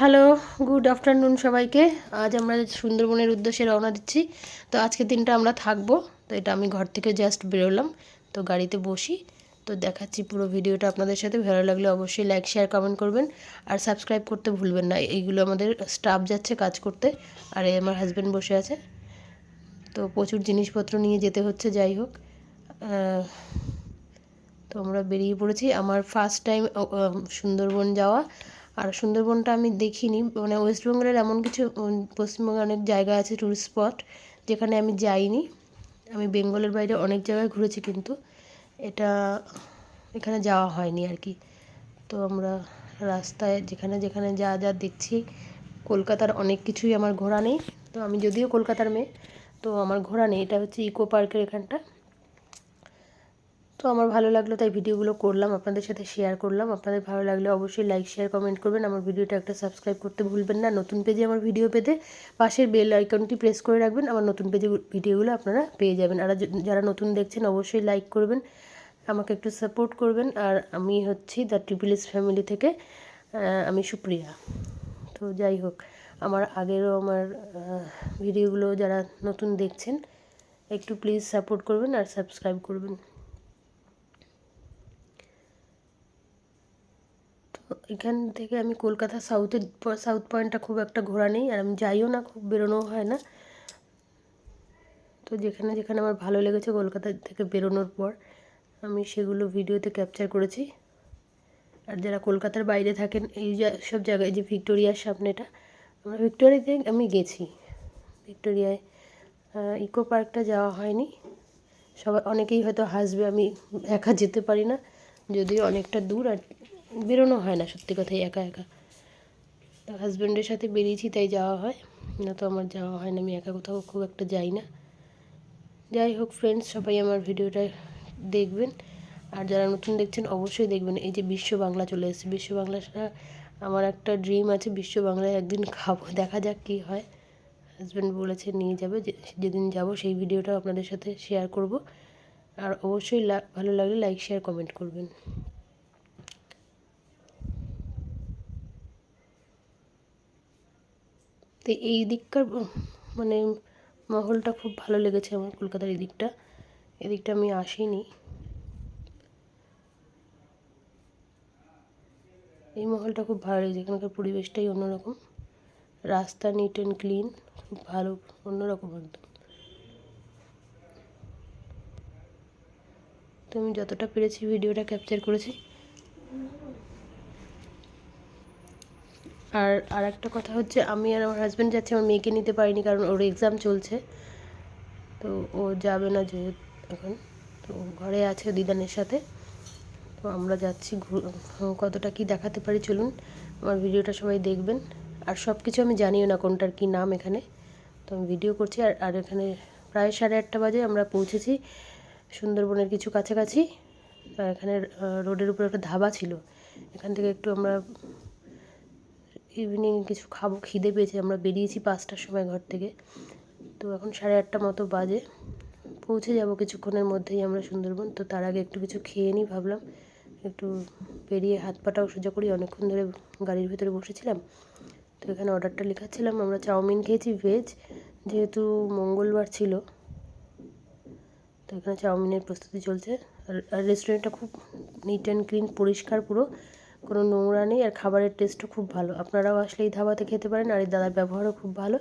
Hello, good afternoon সবাইকে। আজ আমরা সুন্দরবনের উদ্দেশ্যে রওনা দিচ্ছি। তো আজকের দিনটা আমরা থাকবো। তো এটা আমি ঘর থেকে জাস্ট বেরোলাম, তো গাড়িতে বসি। তো দেখাচ্ছি পুরো ভিডিওটা আপনাদের সাথে। ভালো লাগলে অবশ্যই লাইক শেয়ার কমেন্ট করবেন আর সাবস্ক্রাইব করতে ভুলবেন না। এইগুলো আমাদের স্টাফ যাচ্ছে কাজ করতে, আর আমার হাজব্যান্ড বসে আছে। তো প্রচুর জিনিসপত্র নিয়ে যেতে হচ্ছে, যাই হোক। তো আমরা বেরিয়ে পড়েছি। আমার ফার্স্ট টাইম সুন্দরবন যাওয়া। আর সুন্দরবনটা আমি দেখিনি, মানে ওয়েস্ট বেঙ্গলের এমন কিছু পশ্চিমবঙ্গে অনেক জায়গা আছে টুরিস্ট স্পট যেখানে আমি যাইনি। আমি বেঙ্গলের বাইরে অনেক জায়গায় ঘুরেছি, কিন্তু এখানে যাওয়া হয়নি আর কি। তো আমরা রাস্তায় যেখানে যেখানে যা যা দেখছি, কলকাতার অনেক কিছুই আমার ঘোরা নেই। তো আমি যদিও কলকাতার মেয়ে, তো আমার ঘোরা নেই। এটা হচ্ছে ইকো পার্কের এখানটা। তো আমার ভালো লাগলো তাই ভিডিওগুলো করলাম, আপনাদের সাথে শেয়ার করলাম। আপনাদের ভালো লাগলে অবশ্যই লাইক শেয়ার কমেন্ট করবেন। আমার ভিডিওটা একটা সাবস্ক্রাইব করতে ভুলবেন না। নতুন পেজে আমার ভিডিও পেতে পাশের বেল আইকনটি প্রেস করে রাখবেন। আমার নতুন পেজে ভিডিওগুলো আপনারা পেয়ে যাবেন। আর যারা নতুন দেখছেন অবশ্যই লাইক করবেন, আমাকে একটু সাপোর্ট করবেন। আর আমি হচ্ছি দ্য ট্রিপল এস ফ্যামিলি থেকে, আমি সুপ্রিয়া। তো যাই হোক, আমার আগেরও আমার ভিডিওগুলো যারা নতুন দেখছেন একটু প্লিজ সাপোর্ট করবেন আর সাবস্ক্রাইব করবেন। এখান থেকে আমি কলকাতা সাউথ পয়েন্টটা খুব একটা ঘোরা নেই, আর আমি যাইও না, খুব বেরোনোও হয় না। তো যেখানে যেখানে আমার ভালো লেগেছে কলকাতা থেকে বেরোনোর পর আমি সেগুলো ভিডিওতে ক্যাপচার করেছি। আর যারা কলকাতার বাইরে থাকেন, এই সব জায়গায় যে ভিক্টোরিয়ার সামনেটা, আমরা ভিক্টোরিয়াতে আমি গেছি। ভিক্টোরিয়ায় ইকো পার্কটা যাওয়া হয়নি। অনেকেই হয়তো হাসবে, আমি একা যেতে পারি না, যদিও অনেকটা দূর, আর বেরোনো হয় না সত্যি কথাই একা একা। তো হাজব্যান্ডের সাথে বেরিয়েছি তাই যাওয়া হয়, না তো আমার যাওয়া হয় না। আমি একা কোথাও খুব একটা যাই না। যাই হোক ফ্রেন্ডস, সবাই আমার ভিডিওটা দেখবেন। আর যারা নতুন দেখছেন অবশ্যই দেখবেন। এই যে বিশ্ব বাংলা চলে এসেছে, বিশ্ব বাংলাটা আমার একটা ড্রিম আছে, বিশ্ব বাংলায় একদিন খাবো, দেখা যাক কী হয়। হাজব্যান্ড বলেছে নিয়ে যাবে, যেদিন যাব সেই ভিডিওটা আপনাদের সাথে শেয়ার করব। আর অবশ্যই ভালো লাগলে লাইক শেয়ার কমেন্ট করবেন। তো এই দিককার মানে মহলটা খুব ভালো লেগেছে আমার, কলকাতার এদিকটা আমি আসিনি। এই মহলটা খুব ভালো লেগেছে, এখানকার পরিবেশটাই অন্যরকম। রাস্তা নিট অ্যান্ড ক্লিন, খুব ভালো, অন্যরকম একদম। তো আমি যতটা পেরেছি ভিডিওটা ক্যাপচার করেছি। আর একটা কথা হচ্ছে, আমি আর আমার হাজব্যান্ড যাচ্ছি, আমার মেয়েকে নিতে পারিনি কারণ ওর এক্সাম চলছে। তো ও যাবে না যেহেতু এখন, তো ঘরে আছে দিদানের সাথে। তো আমরা যাচ্ছি, কতটা কি দেখাতে পারি চলুন, আমার ভিডিওটা সবাই দেখবেন। আর সব কিছু আমি জানিও না কোনটার কি নাম এখানে, তো আমি ভিডিও করছি। আর এখানে প্রায় 8:30 বাজে আমরা পৌঁছেছি সুন্দরবনের কিছু কাছাকাছি। আর এখানে রোডের উপরে একটা ধাবা ছিল, এখান থেকে একটু আমরা ইভিনিং কিছু খাবো, খিদে পেয়েছে। আমরা বেরিয়েছি 5টার সময় ঘর থেকে, তো এখন 8:30 মতো বাজে। পৌঁছে যাব কিছুক্ষণের মধ্যেই আমরা সুন্দরবন। তো তার আগে একটু কিছু খেয়ে নিই ভাবলাম, একটু বেরিয়ে হাত পাটাও সোজা করি, অনেকক্ষণ ধরে গাড়ির ভেতরে বসেছিলাম। তো এখানে অর্ডারটা লেখাচ্ছিলাম, আমরা চাউমিন খেয়েছি ভেজ, যেহেতু মঙ্গলবার ছিল। তো এখানে চাউমিনের প্রস্তুতি চলছে। আর রেস্টুরেন্টটা খুব নিট অ্যান্ড ক্লিন, পরিষ্কার পুরো, কোনো নোংরা নেই। আর খাবারের টেস্টও খুব ভালো, আপনারাও আসলে এই ধাবাতে খেতে পারেন। আর এই দাদার ব্যবহারও খুব ভালো।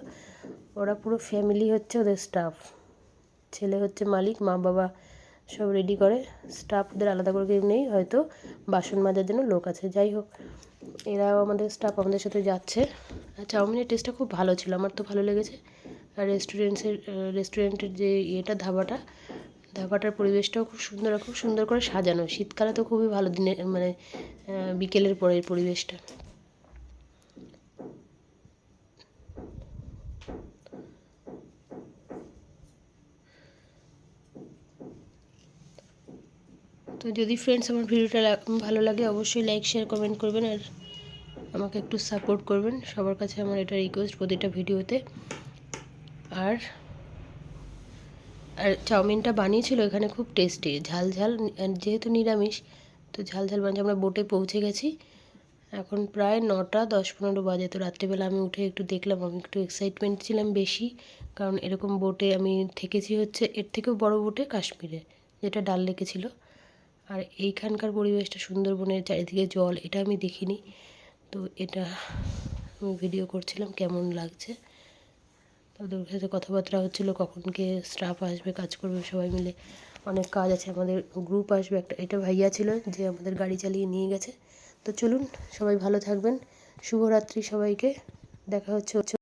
ওরা পুরো ফ্যামিলি হচ্ছে ওদের স্টাফ, ছেলে হচ্ছে মালিক, মা বাবা সব রেডি করে। স্টাফ ওদের আলাদা করে কেউ নেই, হয়তো বাসন মাজার জন্য লোক আছে। যাই হোক, এরাও আমাদের স্টাফ আমাদের সাথে যাচ্ছে। আর চাউমিনের টেস্টটা খুব ভালো ছিল, আমার তো ভালো লেগেছে। আর রেস্টুরেন্টের যে ধাবাটার পরিবেশটাও খুব সুন্দর, খুব সুন্দর করে সাজানো। শীতকালে তো খুবই ভালো, দিনে মানে বিকেলের পরের পরিবেশটা। তো যদি ফ্রেন্ডস আমার ভিডিওটা ভালো লাগে অবশ্যই লাইক শেয়ার কমেন্ট করবেন, আর আমাকে একটু সাপোর্ট করবেন। সবার কাছে আমার এটা রিকোয়েস্ট প্রতিটা ভিডিওতে। আর চাউমিনটা বানিয়েছিল এখানে খুব টেস্টি, ঝাল ঝাল, যেহেতু নিরামিষ তো ঝাল ঝাল বানিয়ে। আমরা বোটে পৌঁছে গেছি, এখন প্রায় 9:10-15 বাজে। তো রাত্রিবেলা আমি উঠে একটু দেখলাম, আমি একটু এক্সাইটমেন্ট ছিলাম বেশি, কারণ এরকম বোটে আমি থেকেছি হচ্ছে এর থেকেও বড় বোটে কাশ্মীরে, যেটা ডাল লেকে ছিল। আর এইখানকার পরিবেশটা, সুন্দরবনের চারিদিকে জল, এটা আমি দেখিনি। তো এটা আমি ভিডিও করছিলাম কেমন লাগছে। তো ওদের সাথে কথাবার্তা হচ্ছিলো কখন কে স্টাফ আসবে, কাজ করবে সবাই মিলে। অনেক কাজ আছে, আমাদের গ্রুপ আসবে একটা। এটা ভাইয়া ছিল যে আমাদের গাড়ি চালিয়ে নিয়ে গেছে। তো চলুন, সবাই ভালো থাকবেন। শুভরাত্রি সবাইকে, দেখা হচ্ছে।